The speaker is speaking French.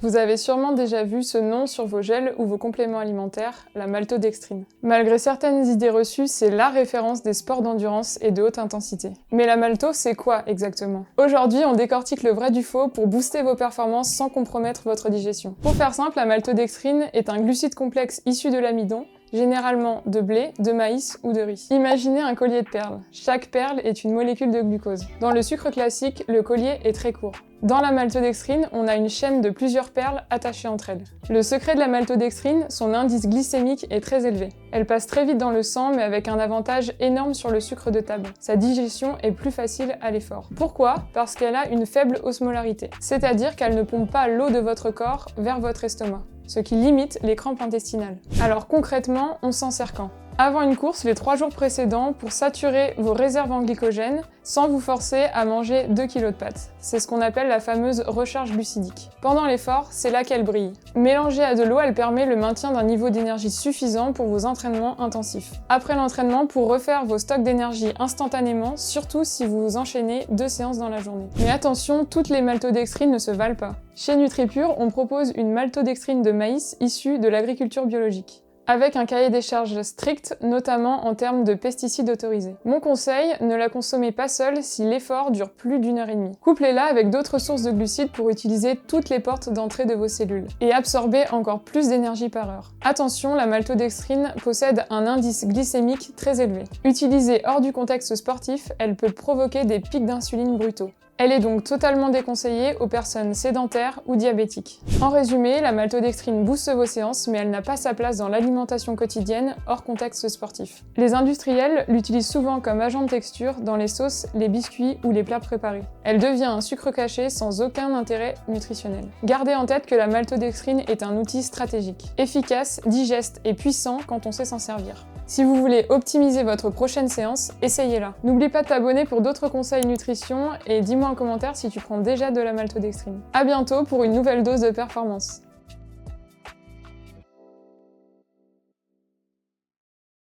Vous avez sûrement déjà vu ce nom sur vos gels ou vos compléments alimentaires, la maltodextrine. Malgré certaines idées reçues, c'est la référence des sports d'endurance et de haute intensité. Mais la malto, c'est quoi exactement? Aujourd'hui, on décortique le vrai du faux pour booster vos performances sans compromettre votre digestion. Pour faire simple, la maltodextrine est un glucide complexe issu de l'amidon, généralement de blé, de maïs ou de riz. Imaginez un collier de perles. Chaque perle est une molécule de glucose. Dans le sucre classique, le collier est très court. Dans la maltodextrine, on a une chaîne de plusieurs perles attachées entre elles. Le secret de la maltodextrine, son indice glycémique est très élevé. Elle passe très vite dans le sang, mais avec un avantage énorme sur le sucre de table. Sa digestion est plus facile à l'effort. Pourquoi? Parce qu'elle a une faible osmolarité, c'est-à-dire qu'elle ne pompe pas l'eau de votre corps vers votre estomac, ce qui limite les crampes intestinales. Alors concrètement, on s'en sert quand? Avant une course, les 3 jours précédents, pour saturer vos réserves en glycogène, sans vous forcer à manger 2 kg de pâtes. C'est ce qu'on appelle la fameuse recharge glucidique. Pendant l'effort, c'est là qu'elle brille. Mélangée à de l'eau, elle permet le maintien d'un niveau d'énergie suffisant pour vos entraînements intensifs. Après l'entraînement, pour refaire vos stocks d'énergie instantanément, surtout si vous enchaînez 2 séances dans la journée. Mais attention, toutes les maltodextrines ne se valent pas. Chez NutriPure, on propose une maltodextrine de maïs issue de l'agriculture biologique, avec un cahier des charges strict, notamment en termes de pesticides autorisés. Mon conseil, ne la consommez pas seule si l'effort dure plus d'1 heure et demie. Couplez-la avec d'autres sources de glucides pour utiliser toutes les portes d'entrée de vos cellules et absorber encore plus d'énergie par heure. Attention, la maltodextrine possède un indice glycémique très élevé. Utilisée hors du contexte sportif, elle peut provoquer des pics d'insuline brutaux. Elle est donc totalement déconseillée aux personnes sédentaires ou diabétiques. En résumé, la maltodextrine booste vos séances, mais elle n'a pas sa place dans l'alimentation quotidienne hors contexte sportif. Les industriels l'utilisent souvent comme agent de texture dans les sauces, les biscuits ou les plats préparés. Elle devient un sucre caché sans aucun intérêt nutritionnel. Gardez en tête que la maltodextrine est un outil stratégique, efficace, digeste et puissant quand on sait s'en servir. Si vous voulez optimiser votre prochaine séance, essayez-la. N'oublie pas de t'abonner pour d'autres conseils nutrition et dis-moi en commentaire si tu prends déjà de la maltodextrine. À bientôt pour une nouvelle dose de performance.